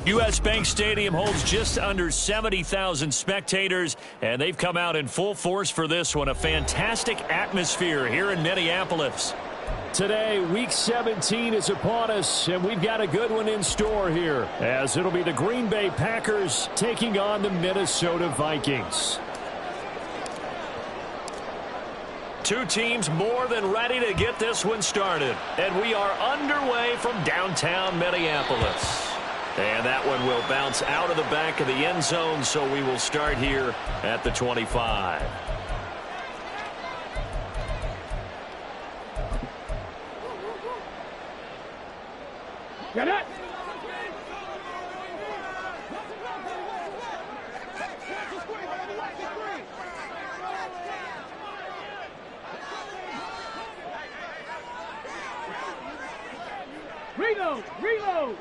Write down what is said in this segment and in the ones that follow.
U.S. Bank Stadium holds just under 70,000 spectators, and they've come out in full force for this one. A fantastic atmosphere here in Minneapolis. Today, Week 17 is upon us, and we've got a good one in store here, as it'll be the Green Bay Packers taking on the Minnesota Vikings. Two teams more than ready to get this one started, and we are underway from downtown Minneapolis. And that one will bounce out of the back of the end zone, so we will start here at the 25. Get it! Reload! Reload!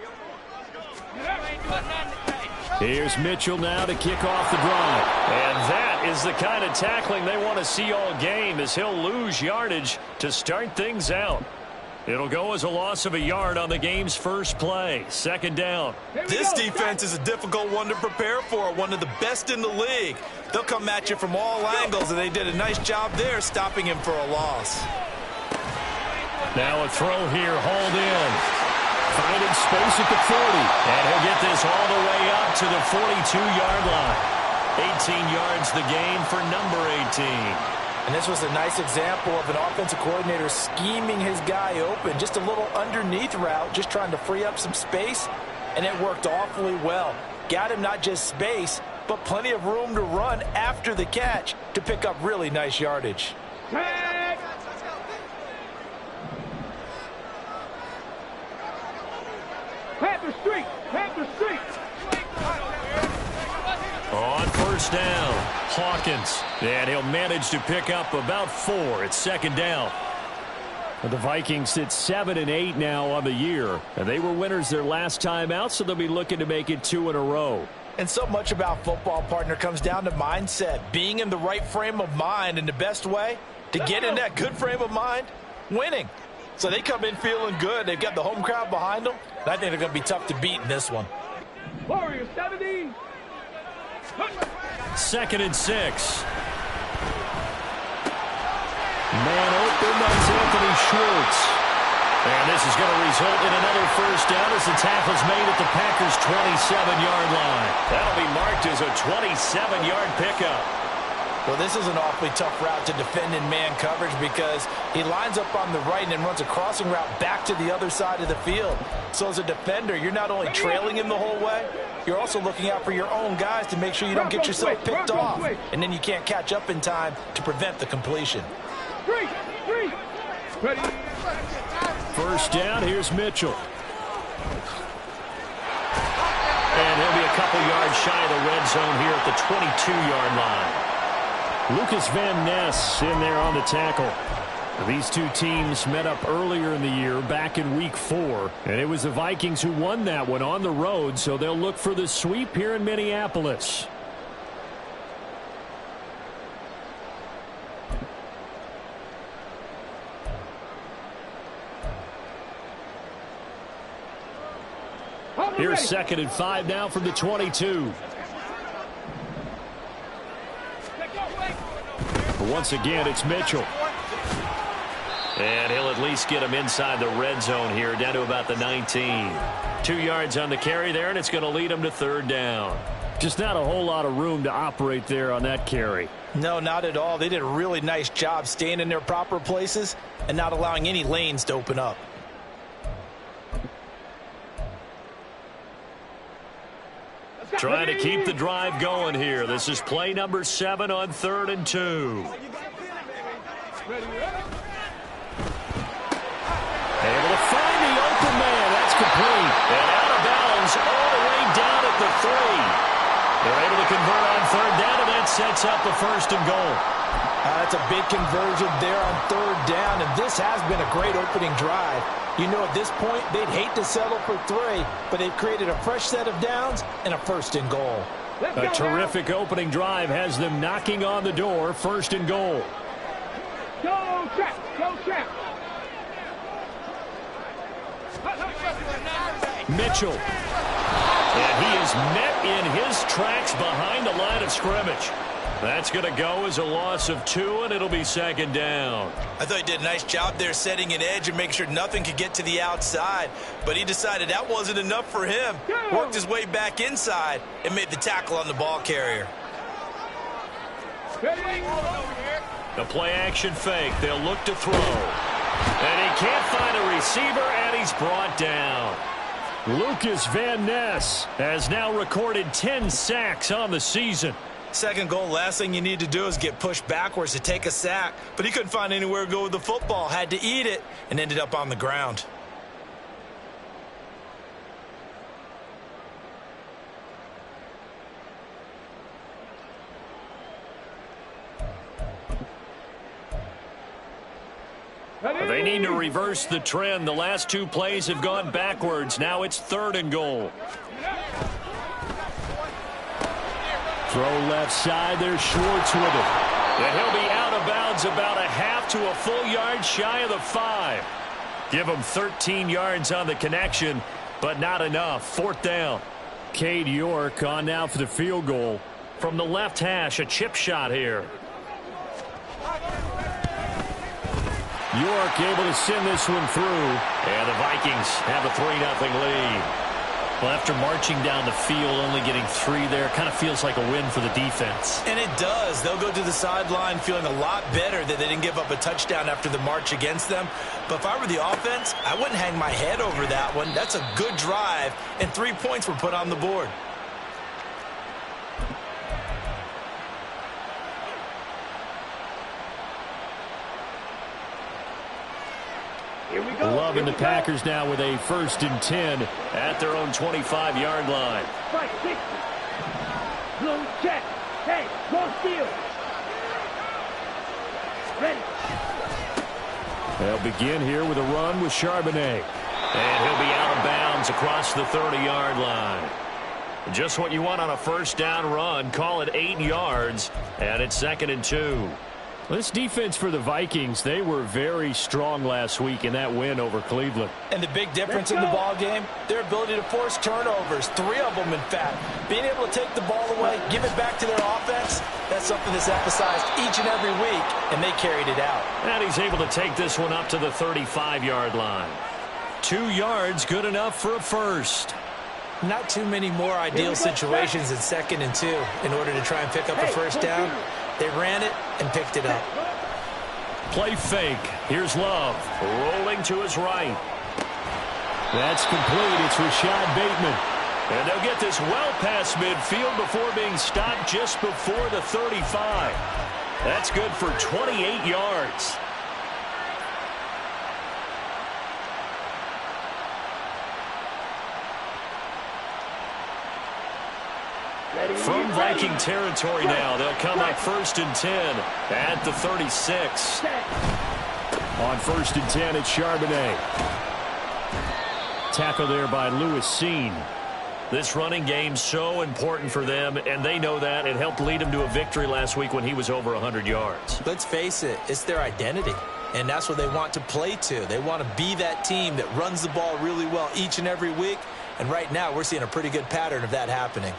Here's Mitchell now to kick off the drive. And that is the kind of tackling they want to see all game, as he'll lose yardage to start things out. It'll go as a loss of a yard on the game's first play. Second down. This defense is a difficult one to prepare for, one of the best in the league. They'll come at you from all angles, and they did a nice job there stopping him for a loss. Now a throw here, hauled in. Finding space at the 40. And he'll get this all the way up to the 42-yard line. 18 yards the gain for number 18. And this was a nice example of an offensive coordinator scheming his guy open. Just a little underneath route, just trying to free up some space. And it worked awfully well. Got him not just space, but plenty of room to run after the catch to pick up really nice yardage. Panther Street! Panther Street! On first down, Hawkins. And he'll manage to pick up about 4. It's second down. The Vikings sit 7-8 now on the year. And they were winners their last time out, so they'll be looking to make it 2 in a row. And so much about football, partner, comes down to mindset. Being in the right frame of mind, and the best way to get in that good frame of mind, winning. So they come in feeling good. They've got the home crowd behind them. And I think they're going to be tough to beat in this one. Warriors 70. Second and 6. Man open, that's Anthony Schwartz. And this is going to result in another first down as the tackle's made at the Packers' 27-yard line. That'll be marked as a 27-yard pickup. Well, this is an awfully tough route to defend in man coverage because he lines up on the right and then runs a crossing route back to the other side of the field. So as a defender, you're not only trailing him the whole way, you're also looking out for your own guys to make sure you don't get yourself picked off. And then you can't catch up in time to prevent the completion. Ready. First down, here's Mitchell. And he'll be a couple yards shy of the red zone here at the 22-yard line. Lucas Van Ness in there on the tackle. These two teams met up earlier in the year, back in Week 4. And it was the Vikings who won that one on the road, so they'll look for the sweep here in Minneapolis. Here's second and 5 now from the 22. Once again, it's Mitchell. And he'll at least get him inside the red zone here, down to about the 19. 2 yards on the carry there, and it's going to lead him to third down. Just not a whole lot of room to operate there on that carry. No, not at all. They did a really nice job staying in their proper places and not allowing any lanes to open up. Trying to keep the drive going here. This is play number 7 on 3rd and 2. Able to find the open man. That's complete. And out of bounds all the way down at the 3. They're able to convert on third down, and that sets up the first and goal. That's a big conversion there on third down, and this has been a great opening drive. You know, at this point, they'd hate to settle for 3, but they've created a fresh set of downs and a first and goal. A terrific opening drive has them knocking on the door, first and goal. Go, Trap! Go, Trap! Mitchell. And he is met in his tracks behind the line of scrimmage. That's going to go as a loss of 2, and it'll be second down. I thought he did a nice job there setting an edge and making sure nothing could get to the outside. But he decided that wasn't enough for him. Worked his way back inside and made the tackle on the ball carrier. The play-action fake. They'll look to throw. And he can't find a receiver, and he's brought down. Lucas Van Ness has now recorded 10 sacks on the season. Second goal, last thing you need to do is get pushed backwards to take a sack. But he couldn't find anywhere to go with the football. Had to eat it and ended up on the ground. They need to reverse the trend. The last 2 plays have gone backwards. Now it's 3rd and goal. Throw left side. There's Schwartz with it. And he'll be out of bounds about a half to a full yard shy of the 5. Give him 13 yards on the connection, but not enough. 4th down. Cade York on now for the field goal. From the left hash, a chip shot here. York able to send this one through. And the Vikings have a 3-0 lead. Well, after marching down the field, only getting 3 there, kind of feels like a win for the defense. And it does. They'll go to the sideline feeling a lot better that they didn't give up a touchdown after the march against them. But if I were the offense, I wouldn't hang my head over that one. That's a good drive, and 3 points were put on the board. Loving the Packers now with a 1st and 10 at their own 25-yard line. Fight 60. Blue check. Hey, go steal. Ready. They'll begin here with a run with Charbonnet. And he'll be out of bounds across the 30-yard line. Just what you want on a 1st down run. Call it 8 yards, and it's 2nd and 2. This defense for the Vikings, they were very strong last week in that win over Cleveland. And the big difference in the ball game, their ability to force turnovers, 3 of them in fact. Being able to take the ball away, give it back to their offense, that's something that's emphasized each and every week, and they carried it out. And he's able to take this one up to the 35-yard line. 2 yards, good enough for a first. Not too many more ideal situations in 2nd and 2 in order to try and pick up a 1st down. They ran it and picked it up. Play fake. Here's Love. Rolling to his right. That's complete. It's Rashad Bateman. And they'll get this well past midfield before being stopped just before the 35. That's good for 28 yards. From Viking territory now, they'll come up 1st and 10 at the 36. On 1st and 10, it's Charbonnet. Tackle there by Lewis Seen. This running game's so important for them, and they know that. It helped lead them to a victory last week when he was over 100 yards. Let's face it, it's their identity, and that's what they want to play to. They want to be that team that runs the ball really well each and every week, and right now we're seeing a pretty good pattern of that happening.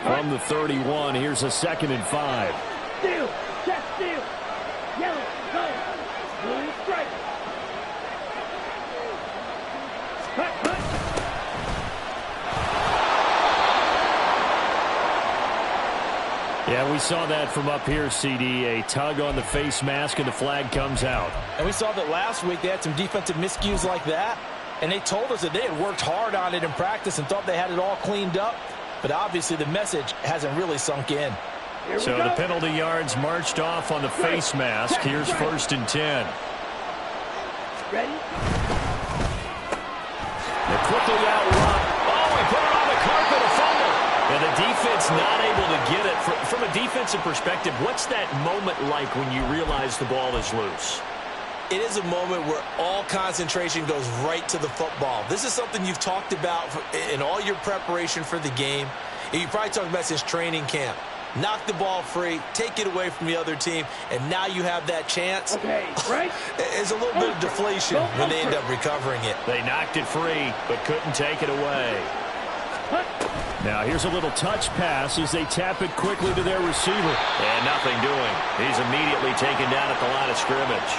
From the 31, here's a 2nd and 5. Steal. Check steal. Yellow. Go. Blue strike. Cut. Yeah, we saw that from up here, CD. A tug on the face mask, and the flag comes out. And we saw that last week they had some defensive miscues like that, and they told us that they had worked hard on it in practice and thought they had it all cleaned up. But obviously the message hasn't really sunk in. So the penalty yards marched off on the face mask. Here's 1st and 10. Ready? They quickly outrun. Oh, he put it on the carpet, a fumble. And the defense not able to get it. From a defensive perspective, what's that moment like when you realize the ball is loose? It is a moment where all concentration goes right to the football. This is something you've talked about in all your preparation for the game. And you probably talked about since training camp. knock the ball free, take it away from the other team, and now you have that chance. Okay, right? There's a little bit of deflation when they end up recovering it. They knocked it free, but couldn't take it away. Now here's a little touch pass as they tap it quickly to their receiver. And nothing doing. He's immediately taken down at the line of scrimmage.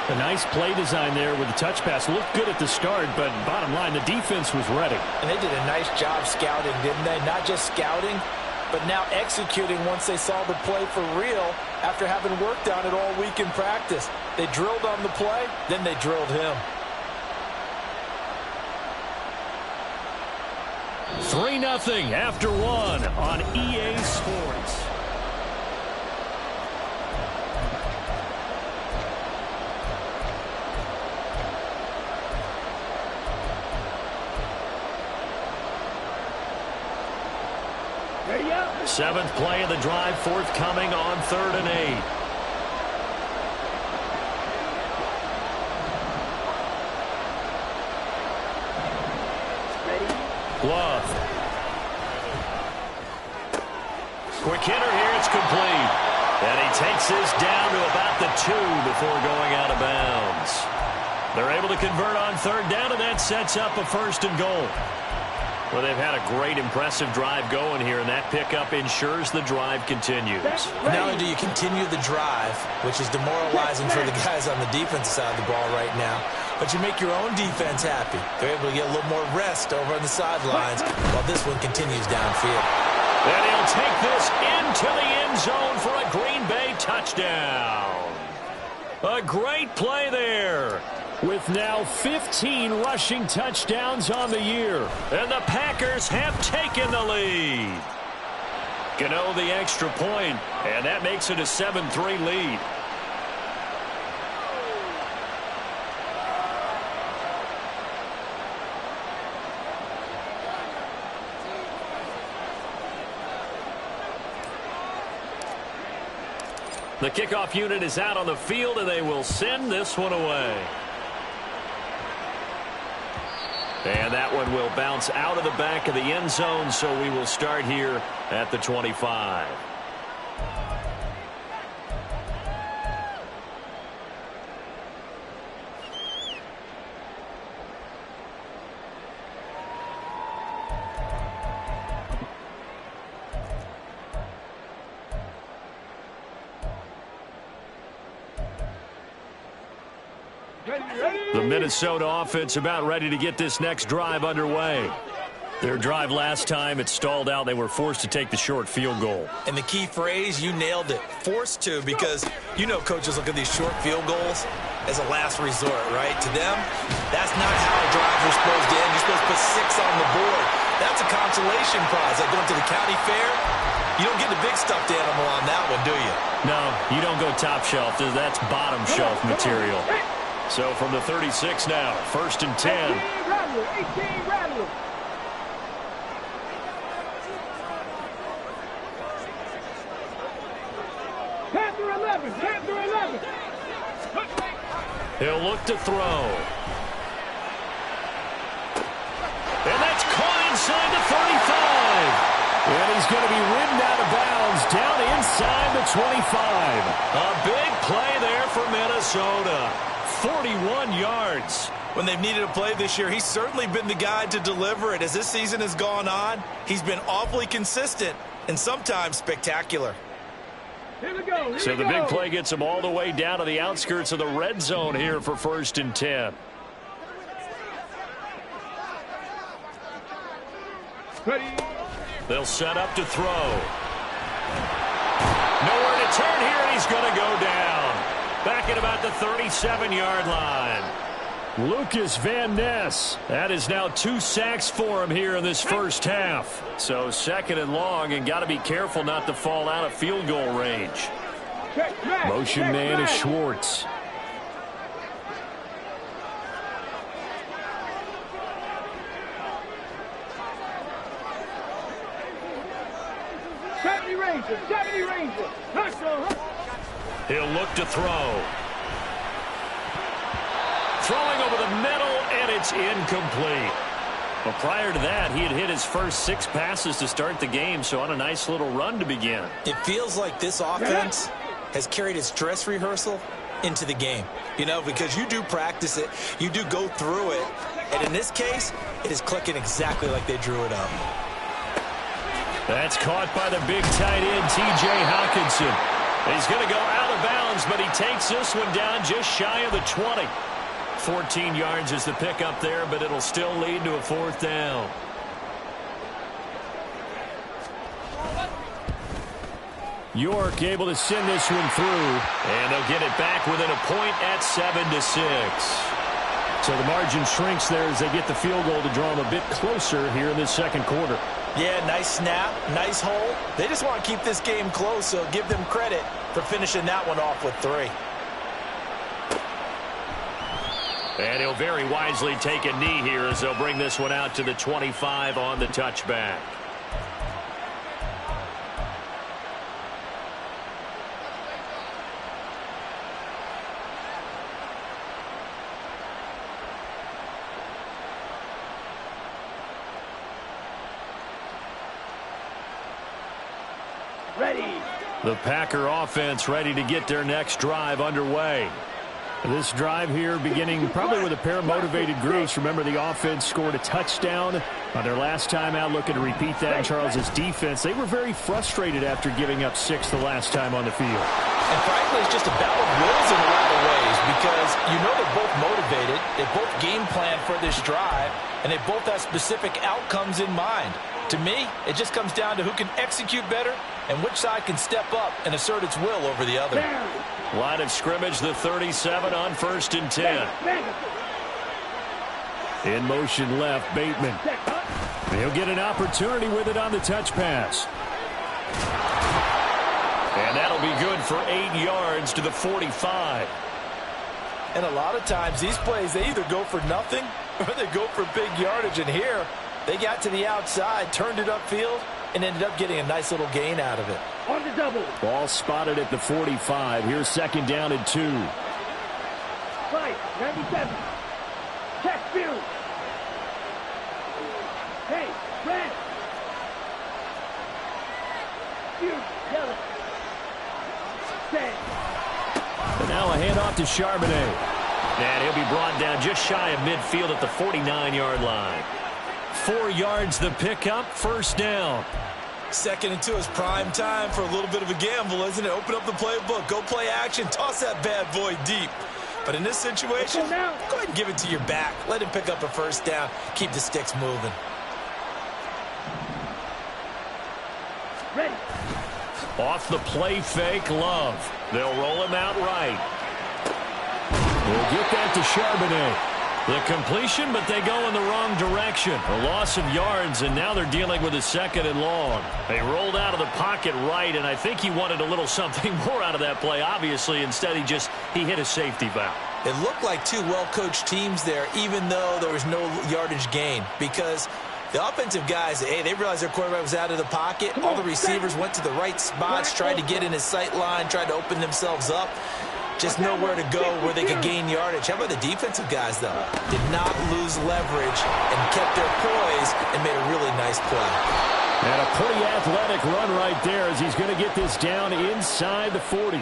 A nice play design there with the touch pass. Looked good at the start, but bottom line, the defense was ready. And they did a nice job scouting, didn't they? Not just scouting, but now executing once they saw the play for real after having worked on it all week in practice. They drilled on the play, then they drilled him. 3-0 after one on EA Sports. Ready up. 7th play of the drive forthcoming on 3rd and 8. Glove. Quick hitter here. It's complete. And he takes this down to about the 2 before going out of bounds. They're able to convert on 3rd down, and that sets up a 1st and goal. Well, they've had a great, impressive drive going here, and that pickup ensures the drive continues. Not only do you continue the drive, which is demoralizing for the guys on the defensive side of the ball right now, but you make your own defense happy. They're able to get a little more rest over on the sidelines while this one continues downfield. And he'll take this into the end zone for a Green Bay touchdown. A great play there. With now 15 rushing touchdowns on the year. And the Packers have taken the lead. Gano the extra point, and that makes it a 7-3 lead. The kickoff unit is out on the field, and they will send this one away. And that one will bounce out of the back of the end zone, so we will start here at the 25. The Minnesota offense about ready to get this next drive underway. Their drive last time, it stalled out. They were forced to take the short field goal. And the key phrase, you nailed it, forced to, because you know coaches look at these short field goals as a last resort, right? To them, that's not how drives are supposed to end. You're supposed to put 6 on the board. That's a consolation prize. Like going to the county fair, you don't get the big stuffed animal on that one, do you? No, you don't go top shelf. That's bottom shelf material. So from the 36 now, 1st and 10. 18 Rattler. Panther 11. He'll look to throw. And that's caught inside the 35. And he's going to be ridden out of bounds down inside the 25. A big play there for Minnesota. 41 yards. When they've needed a play this year, he's certainly been the guy to deliver it. As this season has gone on, he's been awfully consistent and sometimes spectacular. Here we go. So the big play gets them all the way down to the outskirts of the red zone here for 1st and 10. Ready. They'll set up to throw. Nowhere to turn here, and he's going to go down. Back at about the 37-yard line. Lucas Van Ness. That is now 2 sacks for him here in this first half. So 2nd and long, and got to be careful not to fall out of field goal range. Motion man is Schwartz. Ranger. He'll look to throw. Throwing over the middle, and it's incomplete. Well, prior to that, he had hit his first 6 passes to start the game, so on a nice little run to begin. It feels like this offense has carried its dress rehearsal into the game. You know, because you do practice it, you do go through it, and in this case, it is clicking exactly like they drew it up. That's caught by the big tight end, T.J. Hawkinson. He's going to go out of bounds, but he takes this one down just shy of the 20. 14 yards is the pickup there, but it'll still lead to a 4th down. York able to send this one through. And they'll get it back within a point at 7-6. So the margin shrinks there as they get the field goal to draw them a bit closer here in this second quarter. Yeah, nice snap, nice hole. They just want to keep this game close, so give them credit for finishing that one off with 3. And he'll very wisely take a knee here as they'll bring this one out to the 25 on the touchback. Ready. The Packer offense ready to get their next drive underway. This drive here beginning probably with a pair of motivated groups. Remember, the offense scored a touchdown on their last time out. Looking to repeat that in Charles's defense. They were very frustrated after giving up 6 the last time on the field. And frankly, it's just a battle of wills in a lot of ways because you know they're both motivated. They both game plan for this drive, and they both have specific outcomes in mind. To me, it just comes down to who can execute better and which side can step up and assert its will over the other. Line of scrimmage, the 37 on 1st and 10. In motion left, Bateman. He'll get an opportunity with it on the touch pass. And that'll be good for 8 yards to the 45. And a lot of times these plays, they either go for nothing or they go for big yardage. And here, they got to the outside, turned it upfield, and ended up getting a nice little gain out of it. On the double. Ball spotted at the 45. Here's 2nd down and 2. Right, 97. Check field. Hey, red. Field, yellow. Set. And now a handoff to Charbonnet. And he'll be brought down just shy of midfield at the 49-yard line. 4 yards the pickup, 1st down. 2nd and 2 is prime time for a little bit of a gamble, isn't it? Open up the playbook, go play action, toss that bad boy deep. But in this situation, go ahead and give it to your back. Let him pick up a 1st down. Keep the sticks moving. Ready. Off the play fake, Love. They'll roll him out right. We'll get that to Charbonnet. The completion, but they go in the wrong direction. A loss of yards, and now they're dealing with a 2nd and long. They rolled out of the pocket right, and I think he wanted a little something more out of that play, obviously. Instead, he hit a safety valve. It looked like 2 well-coached teams there, even though there was no yardage gain, because the offensive guys, hey, they realized their quarterback was out of the pocket. All the receivers went to the right spots, tried to get in his sight line, tried to open themselves up. Just nowhere to go where they could gain yardage. How about the defensive guys, though? Did not lose leverage and kept their poise and made a really nice play. And a pretty athletic run right there as he's going to get this down inside the 40.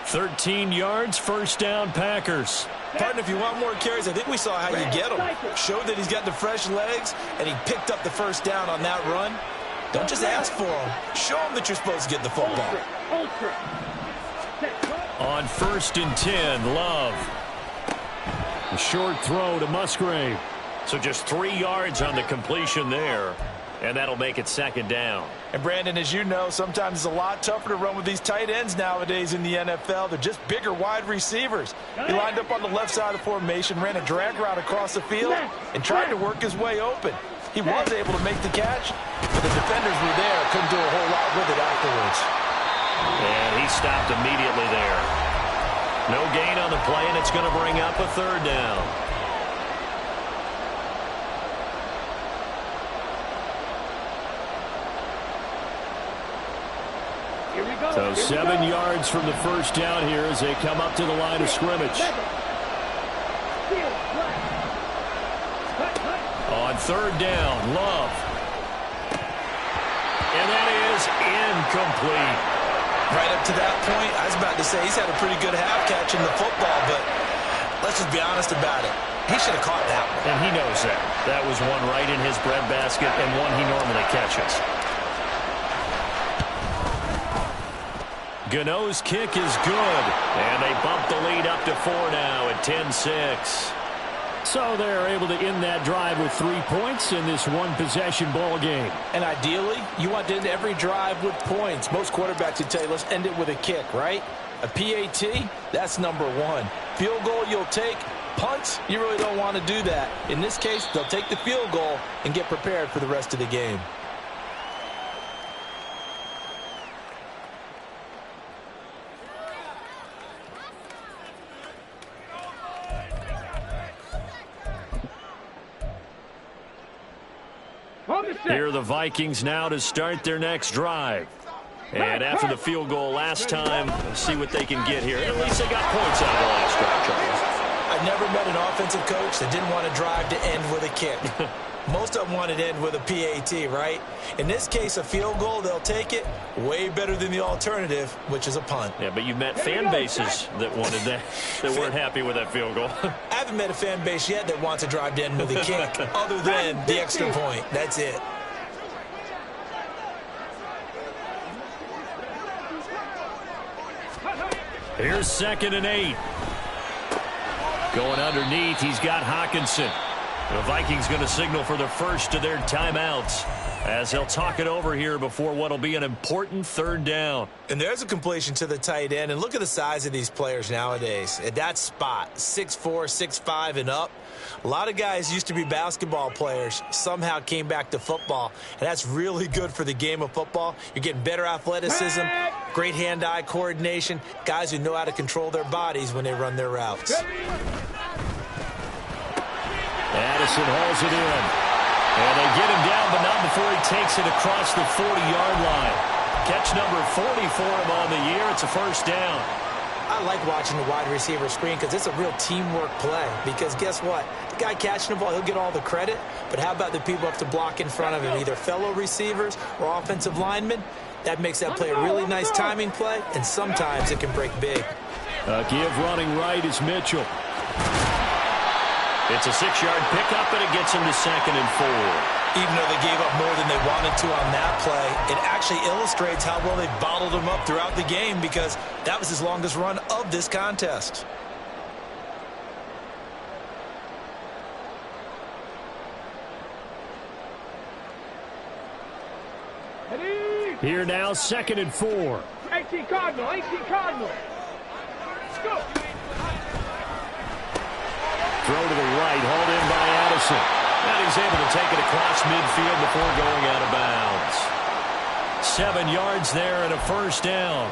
13 yards, 1st down, Packers. Partner, if you want more carries, I think we saw how you get them. Showed that he's got the fresh legs, and he picked up the 1st down on that run. Don't just ask for them. Show them that you're supposed to get the football. Ultra. On 1st and 10, Love. A short throw to Musgrave. So just 3 yards on the completion there, and that'll make it 2nd down. And Brandon, as you know, sometimes it's a lot tougher to run with these tight ends nowadays in the NFL. They're just bigger wide receivers. He lined up on the left side of the formation, ran a drag route across the field, and tried to work his way open. He was able to make the catch, but the defenders were there, couldn't do a whole lot with it afterwards. And he stopped immediately there. No gain on the play, and it's going to bring up a 3rd down. Here we go. So 7 yards from the 1st down here as they come up to the line of scrimmage. Field, right. Cut. On third down. Love. And that is incomplete. Right up to that point, I was about to say he's had a pretty good half catching the football, but let's just be honest about it. He should have caught that one. And he knows that. That was one right in his breadbasket and one he normally catches. Gano's kick is good. And they bump the lead up to 4 now at 10-6. So they're able to end that drive with 3 points in this one-possession ball game. And ideally, you want to end every drive with points. Most quarterbacks would tell you, let's end it with a kick, right? A PAT, that's number 1. Field goal you'll take. Punts, you really don't want to do that. In this case, they'll take the field goal and get prepared for the rest of the game. Here are the Vikings now to start their next drive. And after the field goal last time, we'll see what they can get here. At least they got points out of the last drive, Charles. I never met an offensive coach that didn't want to drive to end with a kick. Most of them wanted to end with a PAT, right? In this case, a field goal, they'll take it. Way better than the alternative, which is a punt. Yeah, but you met fan bases that wanted that, that weren't happy with that field goal. I haven't met a fan base yet that wants to drive to end with a kick, other than the extra point. That's it. Here's 2nd and 8. Going underneath, he's got Hawkinson. The Vikings going to signal for the first of their timeouts as they'll talk it over here before what will be an important 3rd down. And there's a completion to the tight end. And look at the size of these players nowadays. At that spot, 6'4", 6'5", and up. A lot of guys used to be basketball players, somehow came back to football. And that's really good for the game of football. You're getting better athleticism, great hand-eye coordination, guys who know how to control their bodies when they run their routes. Addison hauls it in. And they get him down, but not before he takes it across the 40-yard line. Catch number 40 for him on the year. It's a first down. I like watching the wide receiver screen because it's a real teamwork play. Because guess what? The guy catching the ball, he'll get all the credit. But how about the people up to block in front of him, either fellow receivers or offensive linemen? That makes that play a really nice timing play, and sometimes it can break big. Give running right is Mitchell. It's a 6-yard pickup, and it gets him to 2nd and 4. Even though they gave up more than they wanted to on that play, it actually illustrates how well they bottled him up throughout the game because that was his longest run of this contest. Here now, 2nd and 4. 18 Cardinal, 18 Cardinal. Let's go. Throw to the right, hauled in by Addison. And he's able to take it across midfield before going out of bounds. 7 yards there and a first down.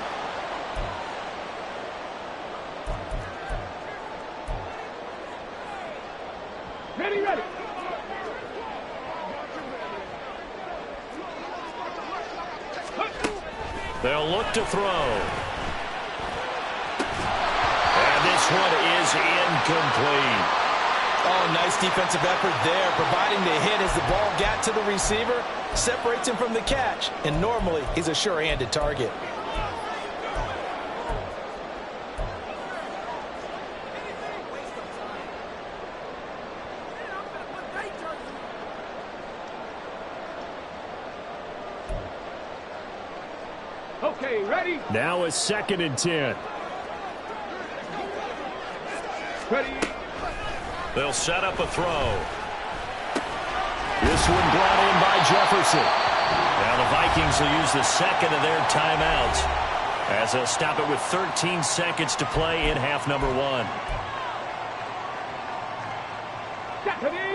Ready, ready. They'll look to throw. And this one is incomplete. Oh, nice defensive effort there, providing the hit as the ball got to the receiver, separates him from the catch, and normally he's a sure-handed target. Okay, ready? Now a 2nd and 10. Ready. They'll set up a throw. This one brought in by Jefferson. Now the Vikings will use the 2nd of their timeouts as they'll stop it with 13 seconds to play in half number 1.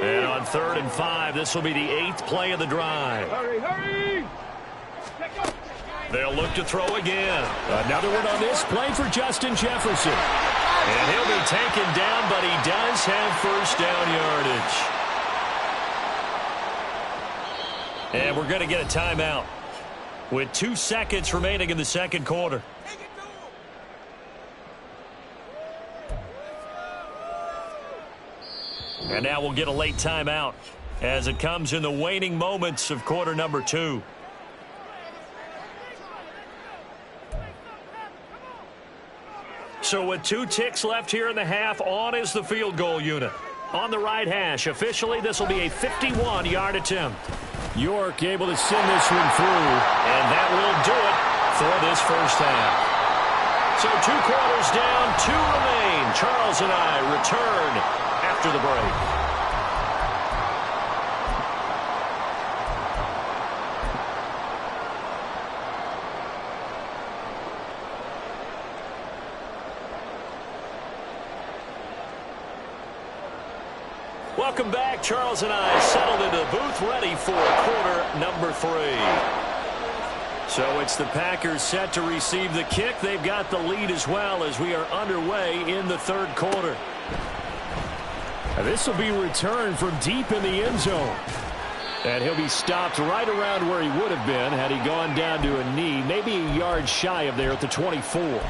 And on 3rd and 5, this will be the 8th play of the drive. Hurry, hurry. They'll look to throw again. Another one on this play for Justin Jefferson. And he'll be taken down, but he does have first down yardage. And we're going to get a timeout with 2 seconds remaining in the 2nd quarter. And now we'll get a late timeout. as it comes in the waning moments of quarter number 2. So with 2 ticks left here in the half, on is the field goal unit. On the right hash, officially this will be a 51-yard attempt. York able to send this one through. And that will do it for this first half. So 2 quarters down, 2 remain. Charles and I return after the break. Welcome back. Charles and I settled into the booth ready for quarter number 3. So it's the Packers set to receive the kick. They've got the lead as well as we are underway in the third quarter. This will be returned from deep in the end zone. And he'll be stopped right around where he would have been had he gone down to a knee, maybe a yard shy of there at the 24.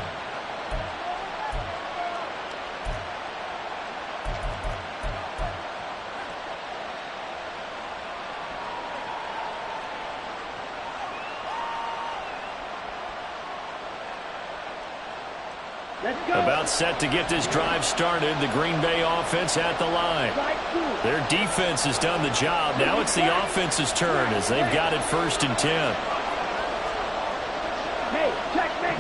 About set to get this drive started. The Green Bay offense at the line. Their defense has done the job. Now it's the offense's turn as they've got it 1st and 10. Hey, checkmate.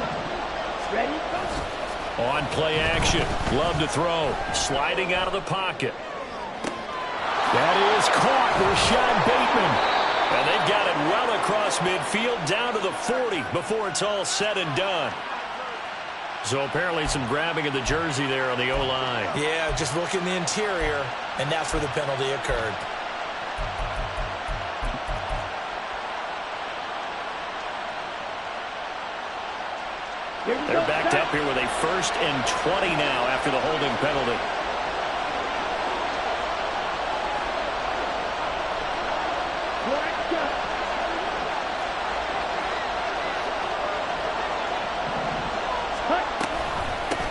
Ready? On play action. Love to throw. Sliding out of the pocket. That is caught. Rashad Bateman. And they've got it well across midfield down to the 40 before it's all said and done. So apparently some grabbing of the jersey there on the O-line. Yeah, just look in the interior, and that's where the penalty occurred. They're backed up here with a 1st and 20 now after the holding penalty.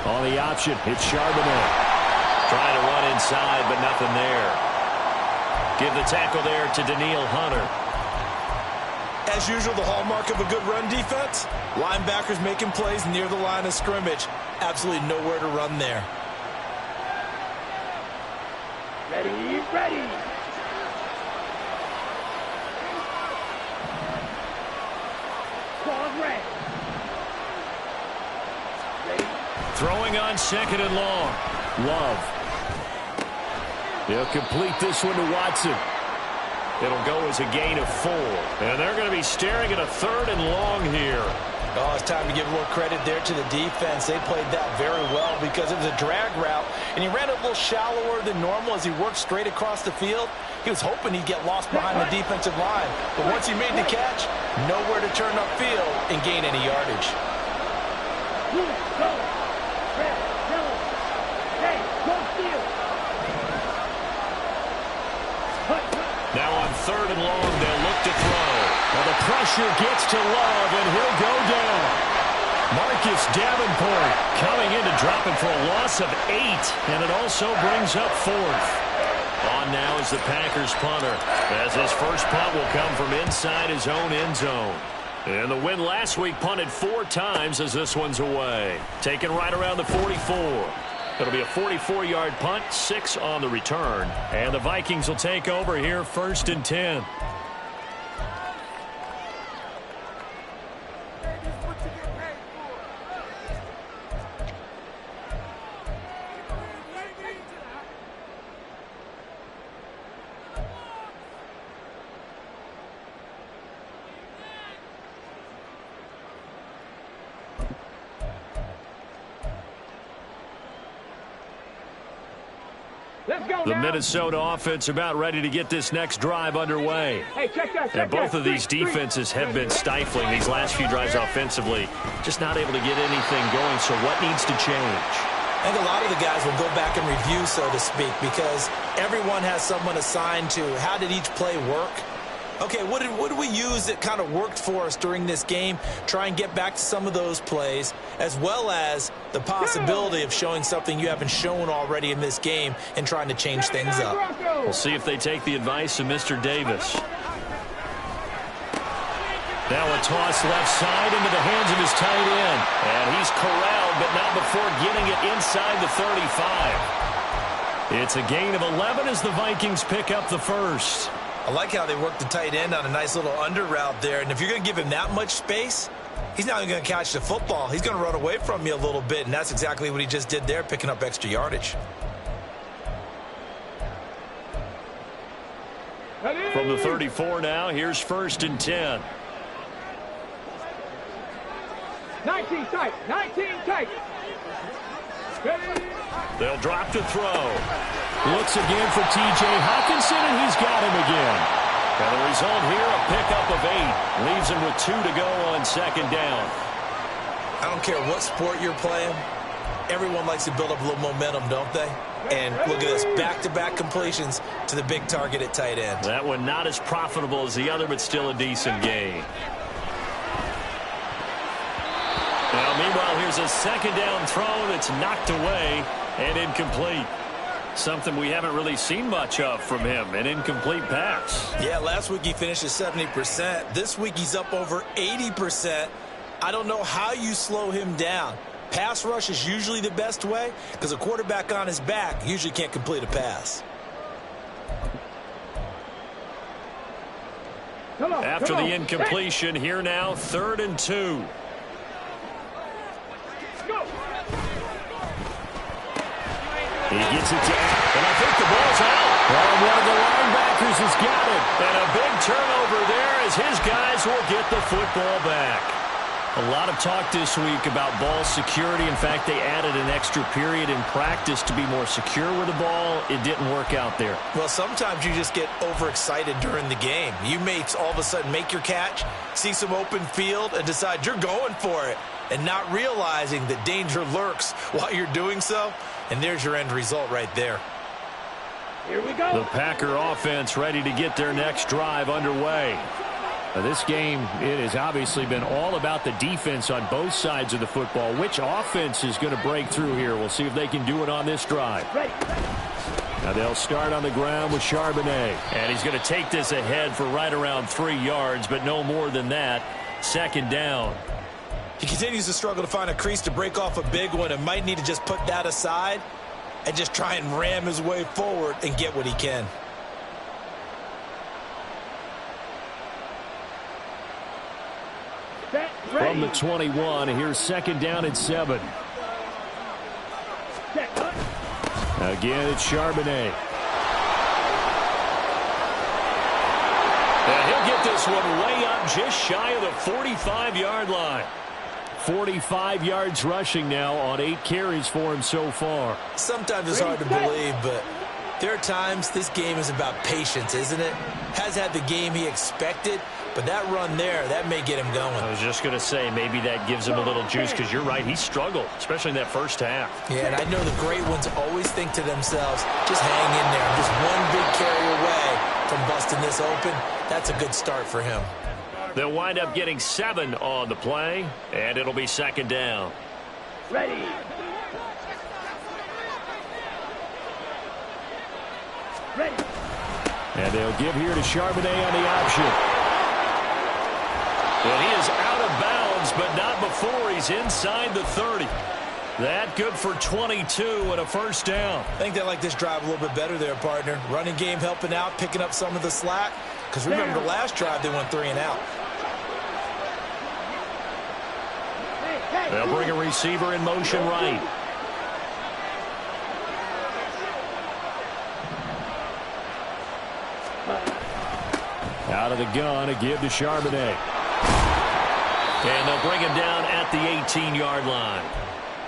On the option, it's Charbonnet. Trying to run inside, but nothing there. Give the tackle there to Daniil Hunter. As usual, the hallmark of a good run defense, linebackers making plays near the line of scrimmage. Absolutely nowhere to run there. Ready, ready. Squad red. Throwing on 2nd and long. Love. They'll complete this one to Watson. It'll go as a gain of 4. And they're going to be staring at a 3rd and long here. Oh, it's time to give a little credit there to the defense. They played that very well because it was a drag route, and he ran a little shallower than normal as he worked straight across the field. He was hoping he'd get lost behind the defensive line. But once he made the catch, nowhere to turn upfield and gain any yardage. Go. Red, yellow. Hey, go steal. Now on 3rd and long, they'll look to throw. Well, the pressure gets to Love, and he'll go down. Marcus Davenport coming in to drop him for a loss of 8, and it also brings up 4th. On now is the Packers punter, as his first punt will come from inside his own end zone. And the win last week punted 4 times as this one's away. Taken right around the 44. It'll be a 44-yard punt, 6 on the return. And the Vikings will take over here 1st and 10. The Minnesota offense about ready to get this next drive underway. Hey, check that. And both of these defenses have been stifling these last few drives offensively. Just not able to get anything going, so what needs to change? I think a lot of the guys will go back and review, so to speak, because everyone has someone assigned to how did each play work. Okay, what did we use that kind of worked for us during this game? Try and get back to some of those plays, as well as the possibility of showing something you haven't shown already in this game and trying to change things up. We'll see if they take the advice of Mr. Davis. Now a toss left side into the hands of his tight end. And he's corralled, but not before getting it inside the 35. It's a gain of 11 as the Vikings pick up the first. I like how they work the tight end on a nice little under route there. And if you're going to give him that much space, he's not even going to catch the football. He's going to run away from you a little bit, and that's exactly what he just did there, picking up extra yardage. From the 34 now, here's 1st and 10. 19 tight. 19 tight. They'll drop to throw. Looks again for T.J. Hawkinson, and he's got him again. And the result here, a pickup of 8. Leaves him with 2 to go on 2nd down. I don't care what sport you're playing. Everyone likes to build up a little momentum, don't they? And look at this, back-to-back completions to the big target at tight end. That one not as profitable as the other, but still a decent gain. Now, meanwhile, here's a 2nd down throw that's knocked away and incomplete. Something we haven't really seen much of from him, an incomplete pass. Yeah, last week he finished at 70%. This week he's up over 80%. I don't know how you slow him down. Pass rush is usually the best way because a quarterback on his back usually can't complete a pass. After the incompletion, here now, 3rd and 2. He gets it down, and I think the ball's out. Well, one of the linebackers has got it. And a big turnover there as his guys will get the football back. A lot of talk this week about ball security. In fact, they added an extra period in practice to be more secure with the ball. It didn't work out there. Well, sometimes you just get overexcited during the game. You may all of a sudden make your catch, see some open field, and decide you're going for it, and not realizing that danger lurks while you're doing so. And there's your end result right there. Here we go. The Packer offense ready to get their next drive underway. Now, this game, it has obviously been all about the defense on both sides of the football. Which offense is going to break through here? We'll see if they can do it on this drive. Ready. Now they'll start on the ground with Charbonnet. And he's going to take this ahead for right around 3 yards, but no more than that. 2nd down. He continues to struggle to find a crease to break off a big one and might need to just put that aside and just try and ram his way forward and get what he can. From the 21, here's 2nd down and 7. Again, it's Charbonnet. And he'll get this one way up just shy of the 45-yard line. 45 yards rushing now on 8 carries for him so far. Sometimes it's hard to believe, but there are times this game is about patience, isn't it? Has had the game he expected, but that run there, that may get him going. I was just going to say, maybe that gives him a little juice because you're right, he struggled, especially in that first half. Yeah, and I know the great ones always think to themselves, just hang in there. I'm just one big carry away from busting this open. That's a good start for him. They'll wind up getting 7 on the play, and it'll be 2nd down. Ready. Ready. And they'll give here to Charbonnet on the option. And he is out of bounds, but not before he's inside the 30. That good for 22 and a 1st down. I think they like this drive a little bit better there, partner. Running game helping out, picking up some of the slack. Because remember, the last drive they went 3 and out. They'll bring a receiver in motion right. Out of the gun, a give to Charbonnet. And they'll bring him down at the 18-yard line.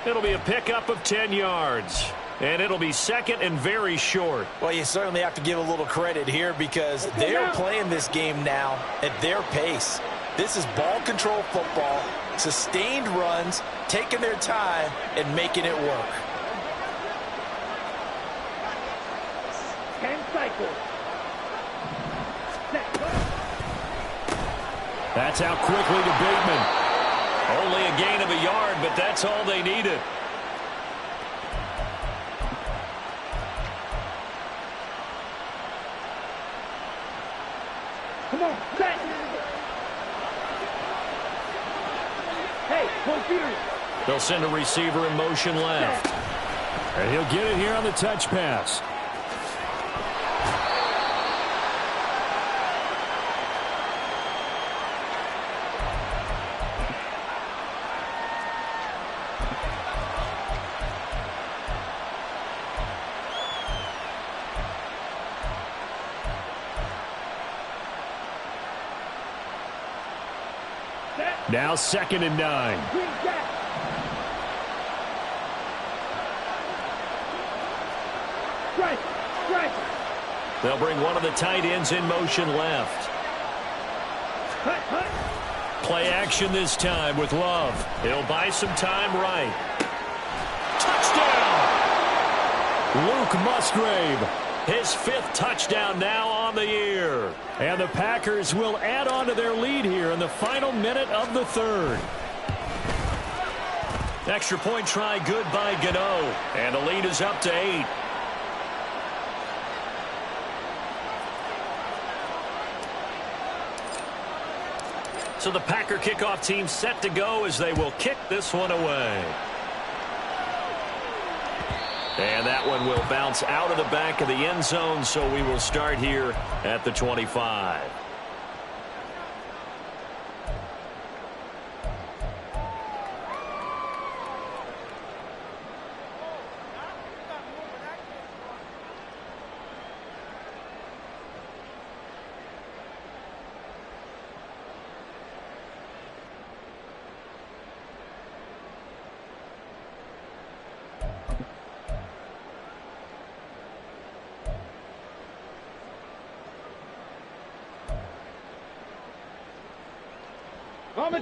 It'll be a pickup of 10 yards. And it'll be 2nd and very short. Well, you certainly have to give a little credit here because they're playing this game now at their pace. This is ball control football, sustained runs, taking their time, and making it work. 10 cycles. That's out quickly to Bateman. Only a gain of a yard, but that's all they needed. Come on, set. Hey, cold feeder. They'll send a receiver in motion left. And he'll get it here on the touch pass. Now 2nd and 9. They'll bring one of the tight ends in motion left. Play action this time with Love. He'll buy some time right. Touchdown! Luke Musgrave. His 5th touchdown now on the year. And the Packers will add on to their lead here in the final minute of the 3rd. Extra point try good by Gano. And the lead is up to 8. So the Packer kickoff team set to go as they will kick this one away. And that one will bounce out of the back of the end zone, so we will start here at the 25.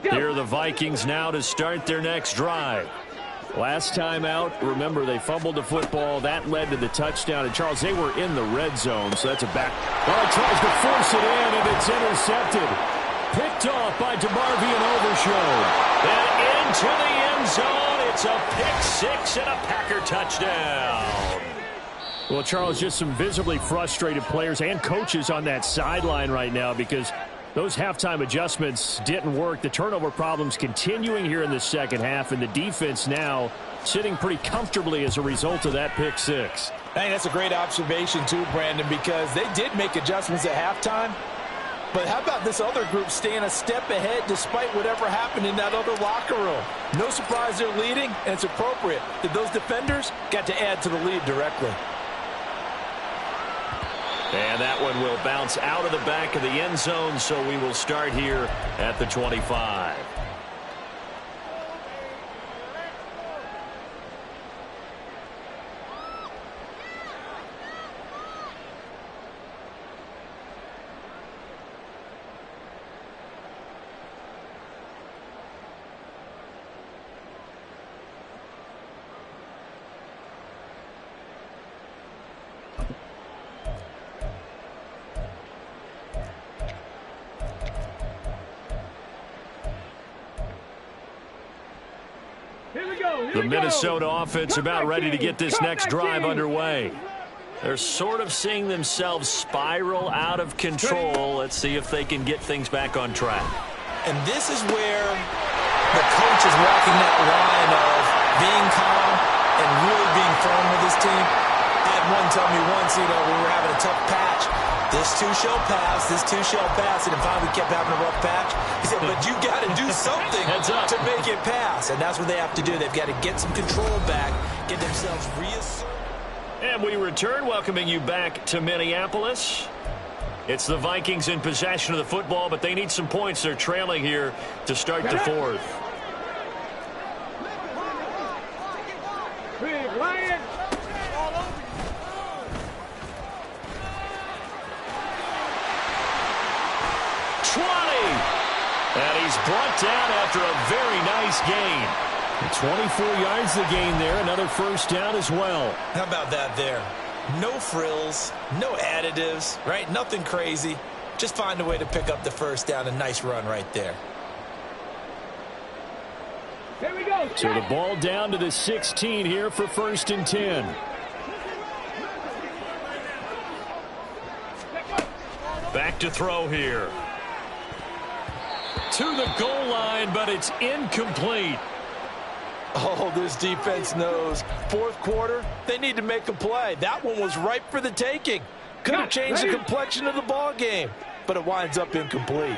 Here are the Vikings now to start their next drive. Last time out, remember, they fumbled the football. That led to the touchdown. And, Charles, they were in the red zone, so that's a back. Well, he tries to force it in, and it's intercepted. Picked off by DeMarvion Overshown. And into the end zone. It's a pick-6 and a Packer touchdown. Well, Charles, just some visibly frustrated players and coaches on that sideline right now because those halftime adjustments didn't work. The turnover problems continuing here in the second half, and the defense now sitting pretty comfortably as a result of that pick-6. I think that's a great observation too, Brandon, because they did make adjustments at halftime. But how about this other group staying a step ahead despite whatever happened in that other locker room? No surprise they're leading, and it's appropriate that those defenders got to add to the lead directly. And that one will bounce out of the back of the end zone, so we will start here at the 25. The Minnesota offense about ready to get this next drive underway. They're sort of seeing themselves spiral out of control. Let's see if they can get things back on track. And this is where the coach is walking that line of being calm and really being firm with his team. I had one tell me once, when we were having a tough patch, this too shall pass, this too shall pass, and finally we kept having a rough patch. He said, but you got to do something to make it pass, and that's what they have to do. They've got to get some control back, get themselves reasserted. And we return, welcoming you back to Minneapolis. It's the Vikings in possession of the football, but they need some points. They're trailing here to start the 4th. Big Lion. 20. And he's brought down after a very nice gain. 24 yards the gain there. Another first down as well. How about that there? No frills, no additives, right? Nothing crazy. Just find a way to pick up the first down. A nice run right there. Here we go. So the ball down to the 16 here for 1st and 10. Back to throw here. To the goal line, but it's incomplete. Oh, this defense knows. 4th quarter, they need to make a play. That one was ripe for the taking. Could have changed the complexion of the ball game, but it winds up incomplete.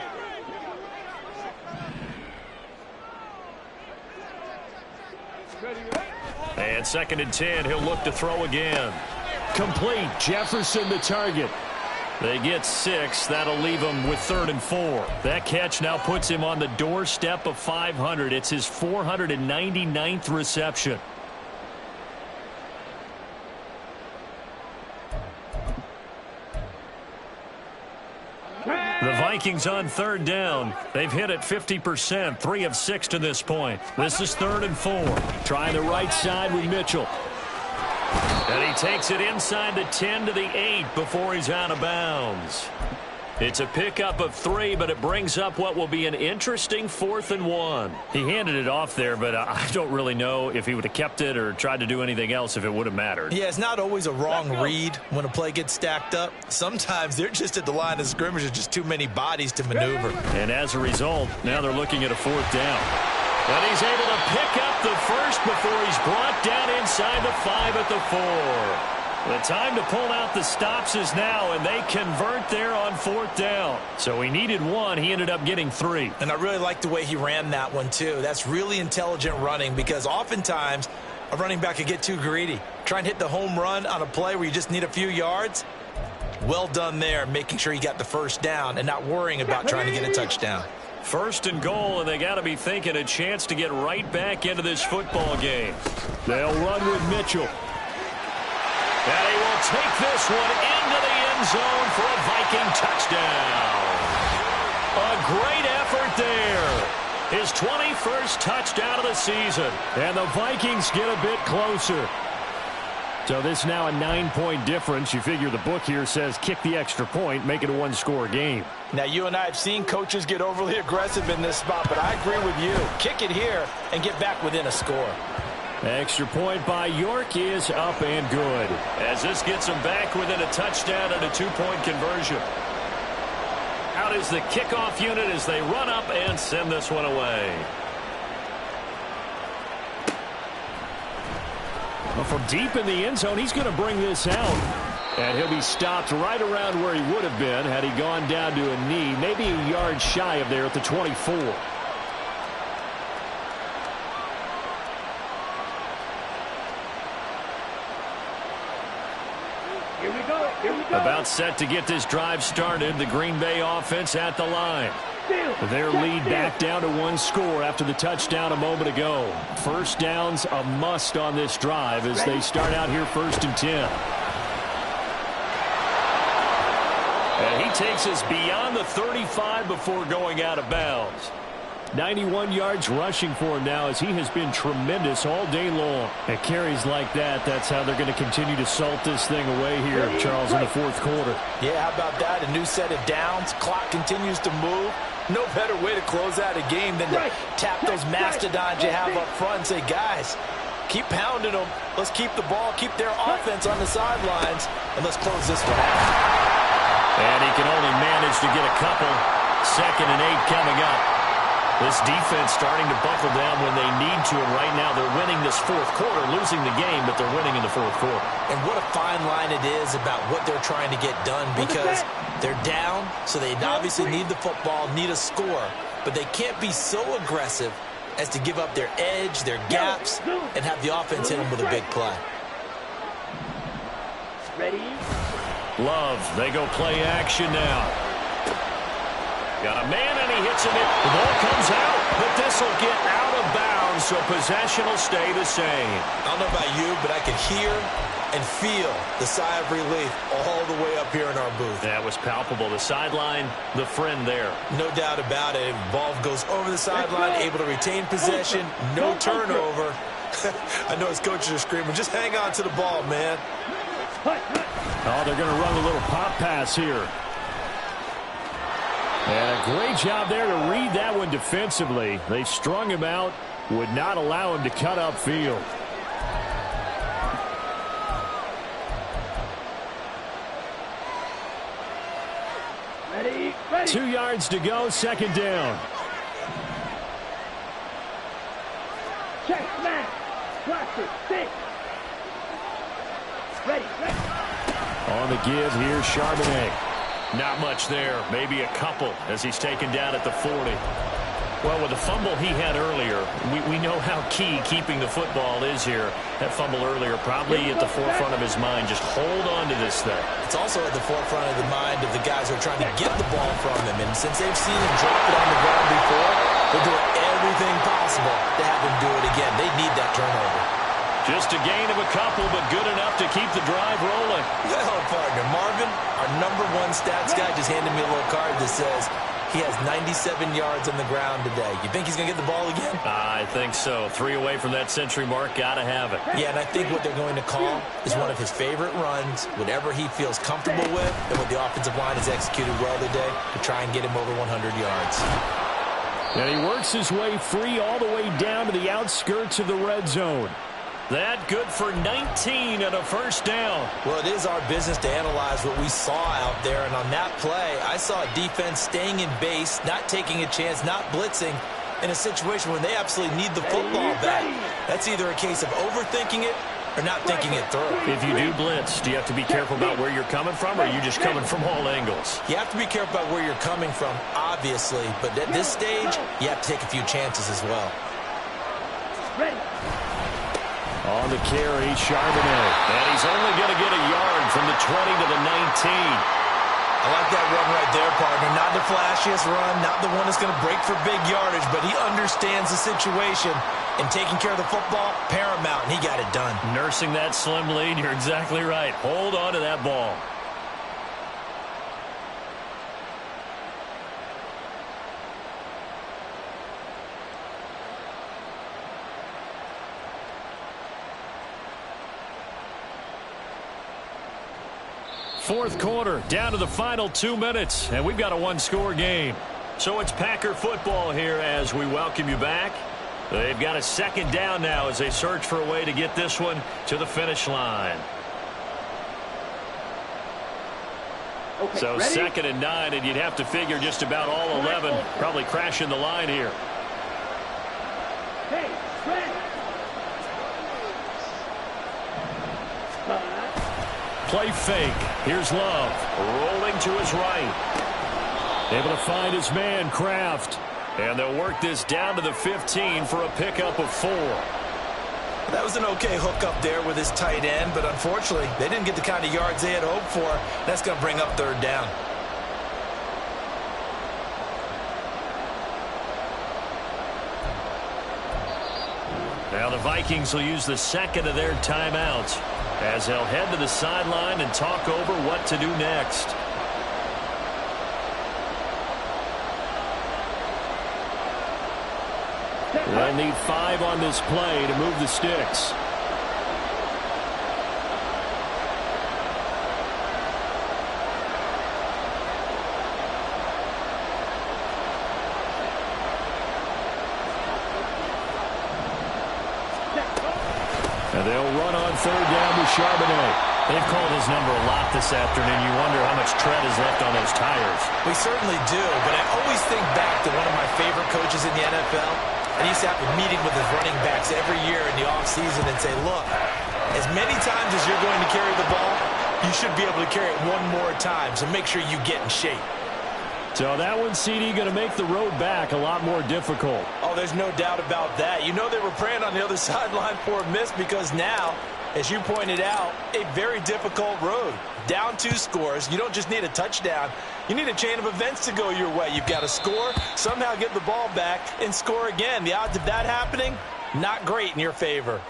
And 2nd and 10, he'll look to throw again. Complete. Jefferson the target. They get 6. That'll leave him with 3rd and 4. That catch now puts him on the doorstep of 500. It's his 499th reception. The Vikings on 3rd down. They've hit it 50%, 3 of 6 to this point. This is 3rd and 4. Trying the right side with Mitchell. And he takes it inside the 10 to the 8 before he's out of bounds. It's a pickup of 3, but it brings up what will be an interesting 4th and 1. He handed it off there, but I don't really know if he would have kept it or tried to do anything else if it would have mattered. Yeah, it's not always a wrong read when a play gets stacked up. Sometimes they're just at the line of scrimmage. There's just too many bodies to maneuver. And as a result, now they're looking at a 4th down. And he's able to pick up the first before he's brought down inside the 5 at the 4. The time to pull out the stops is now, and they convert there on 4th down. So he needed 1. He ended up getting 3. And I really like the way he ran that one, too. That's really intelligent running because oftentimes a running back could get too greedy. Try and hit the home run on a play where you just need a few yards. Well done there, making sure he got the first down and not worrying about trying to get a touchdown. 1st and goal, and they got to be thinking a chance to get right back into this football game. They'll run with Mitchell. And he will take this one into the end zone for a Viking touchdown. A great effort there. His 21st touchdown of the season. And the Vikings get a bit closer. So this now a 9-point difference. You figure the book here says kick the extra point, make it a 1-score game. Now, you and I have seen coaches get overly aggressive in this spot, but I agree with you. Kick it here and get back within a score. Extra point by York is up and good. As this gets him back within a touchdown and a 2-point conversion. Out is the kickoff unit as they run up and send this one away. Well, from deep in the end zone, he's going to bring this out. And he'll be stopped right around where he would have been had he gone down to a knee, maybe a yard shy of there at the 24. Here we go. Here we go. About set to get this drive started. The Green Bay offense at the line. Their lead back down to 1 score after the touchdown a moment ago. First down's a must on this drive as they start out here 1st and 10. And he takes us beyond the 35 before going out of bounds. 91 yards rushing for him now as he has been tremendous all day long. At carries like that, that's how they're going to continue to salt this thing away here, Charles, in the 4th quarter. Yeah, how about that? A new set of downs. Clock continues to move. No better way to close out a game than to tap those mastodons you have up front and say, guys, keep pounding them. Let's keep the ball, keep their offense on the sidelines, and let's close this one out. And he can only manage to get a couple. 2nd and 8 coming up. This defense starting to buckle down when they need to, and right now they're winning this 4th quarter, losing the game, but they're winning in the 4th quarter. And what a fine line it is about what they're trying to get done because they're down, so they obviously need the football, need a score, but they can't be so aggressive as to give up their edge, their gaps, and have the offense hit them with a big play. Ready? Love, they go play action now. Got a man, and he hits him. The ball comes out, but this will get out of bounds, so possession will stay the same. I don't know about you, but I could hear and feel the sigh of relief all the way up here in our booth. That was palpable. The sideline, the friend there. No doubt about it. Ball goes over the sideline, able to retain possession, no turnover. I know his coaches are screaming, just hang on to the ball, man. Oh, they're going to run a little pop pass here. And a great job there to read that one defensively. They strung him out, would not allow him to cut upfield. Ready, ready. 2 yards to go, second down. Check, smash. Watch it. 6. Ready, ready. On the give, here's Charbonnet. Not much there. Maybe a couple as he's taken down at the 40. Well, with the fumble he had earlier, we know how key keeping the football is here. That fumble earlier probably at the forefront of his mind. Just hold on to this thing. It's also at the forefront of the mind of the guys who are trying to get the ball from him. And since they've seen him drop it on the ground before, they're doing everything possible to have him do it again. They need that turnover. Just a gain of a couple, but good enough to keep the drive rolling. Well, partner, Marvin, our #1 stats guy, just handed me a little card that says he has 97 yards on the ground today. You think he's going to get the ball again? I think so. 3 away from that century mark. Got to have it. Yeah, and I think what they're going to call is one of his favorite runs, whatever he feels comfortable with, and what the offensive line has executed well today to try and get him over 100 yards. And he works his way free all the way down to the outskirts of the red zone. That good for 19 and a first down. Well, it is our business to analyze what we saw out there, and on that play, I saw a defense staying in base, not taking a chance, not blitzing, in a situation where they absolutely need the football back. That's either a case of overthinking it or not thinking it through. If you do blitz, do you have to be careful about where you're coming from, or are you just coming from all angles? You have to be careful about where you're coming from, obviously, but at this stage, you have to take a few chances as well. Ready. On the carry, Charbonnet. And he's only going to get a yard from the 20 to the 19. I like that run right there, partner. Not the flashiest run, not the one that's going to break for big yardage, but he understands the situation, and taking care of the football, paramount, and he got it done. Nursing that slim lead, you're exactly right. Hold on to that ball. Fourth quarter, down to the final 2 minutes, and we've got a one-score game. So it's Packer football here as we welcome you back. They've got a second down now as they search for a way to get this one to the finish line. Okay, So ready? 2nd and 9, and you'd have to figure just about all 11 probably crashing the line here. Hey, ready. Play fake. Here's Love. Rolling to his right. Able to find his man, Kraft. And they'll work this down to the 15 for a pickup of 4. That was an okay hook up there with his tight end, but unfortunately, they didn't get the kind of yards they had hoped for. That's going to bring up 3rd down. Now the Vikings will use the 2nd of their timeouts as they'll head to the sideline and talk over what to do next. They'll need 5 on this play to move the sticks. And they'll run on 3rd down with Charbonnet. They've called his number a lot this afternoon. You wonder how much tread is left on those tires. We certainly do, but I always think back to one of my favorite coaches in the NFL. And he used to have a meeting with his running backs every year in the offseason and say, look, as many times as you're going to carry the ball, you should be able to carry it one more time, so make sure you get in shape. So that one, CD, going to make the road back a lot more difficult. Oh, there's no doubt about that. You know they were praying on the other sideline for a miss because now, as you pointed out, a very difficult road. Down 2 scores. You don't just need a touchdown. You need a chain of events to go your way. You've got to score, somehow get the ball back, and score again. The odds of that happening, not great in your favor.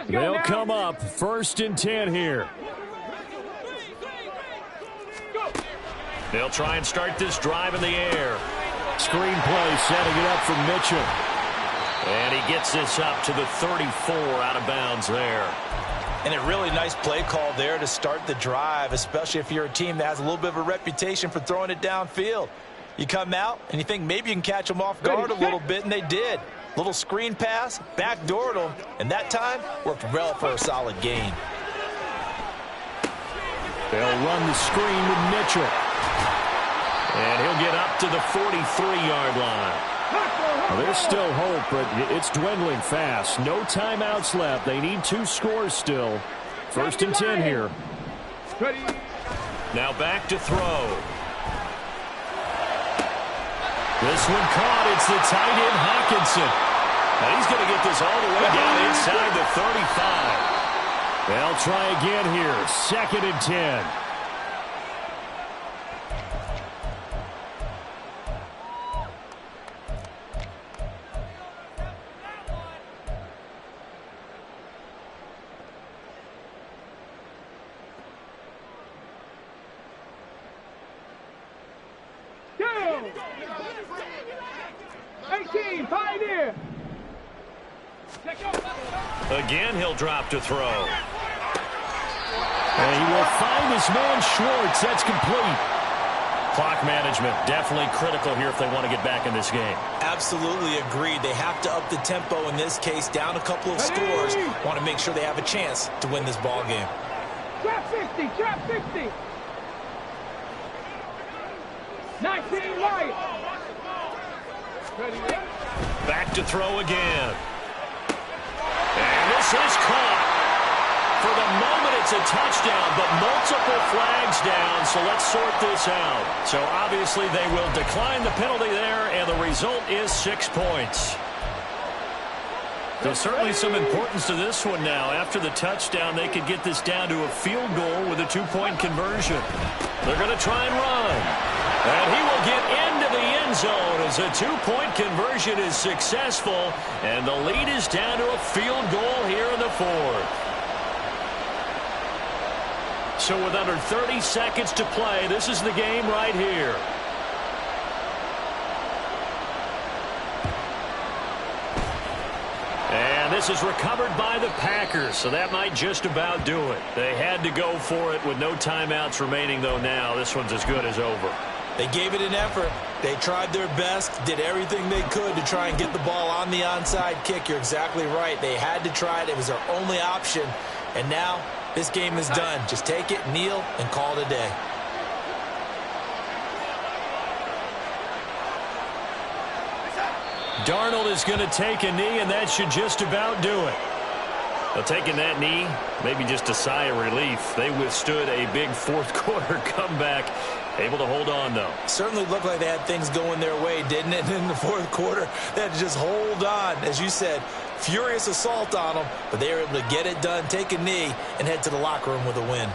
They'll come up 1st and 10 here. They'll try and start this drive in the air. Screen play setting it up for Mitchell. And he gets this up to the 34 out of bounds there. And a really nice play call there to start the drive, especially if you're a team that has a little bit of a reputation for throwing it downfield. You come out and you think maybe you can catch them off guard a little bit, and they did. Little screen pass, backdoored them, and that time worked well for a solid gain. They'll run the screen with Mitchell. And he'll get up to the 43-yard line. Well, there's still hope, but it's dwindling fast. No timeouts left. They need 2 scores still. 1st and 10 here. Now back to throw. This one caught. It's the tight end, Hawkinson. And he's going to get this all the way down inside the 35. They'll try again here. 2nd and 10. Pioneer. Again, he'll drop to throw. And he will find his man Schwartz. That's complete. Clock management definitely critical here if they want to get back in this game. Absolutely agreed. They have to up the tempo in this case, down a couple of scores. Want to make sure they have a chance to win this ball game. Trap 50, trap 50. 19 right. Back to throw again. And this is caught. For the moment, it's a touchdown, but multiple flags down, so let's sort this out. So obviously they will decline the penalty there, and the result is 6 points. There's certainly some importance to this one now. After the touchdown, they could get this down to a field goal with a 2-point conversion. They're going to try and run. And he will get into the end zone as a 2-point conversion is successful. And the lead is down to a field goal here in the 4th. So with under 30 seconds to play, this is the game right here. And this is recovered by the Packers, so that might just about do it. They had to go for it with no timeouts remaining, though now this one's as good as over. They gave it an effort. They tried their best, did everything they could to try and get the ball on the onside kick. You're exactly right. They had to try it. It was their only option. And now this game is done. Just take it, kneel, and call it a day. Darnold is going to take a knee, and that should just about do it. Well, taking that knee, maybe just a sigh of relief. They withstood a big fourth-quarter comeback. Able to hold on, though. Certainly looked like they had things going their way, didn't it? In the fourth quarter, they had to just hold on. As you said, furious assault on them, but they were able to get it done, take a knee, and head to the locker room with a win.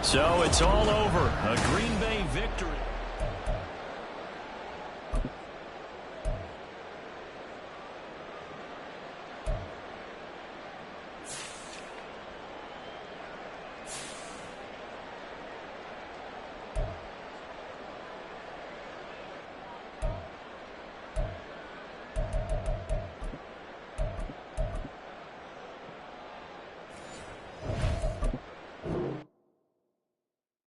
So it's all over. A Green Bay victory.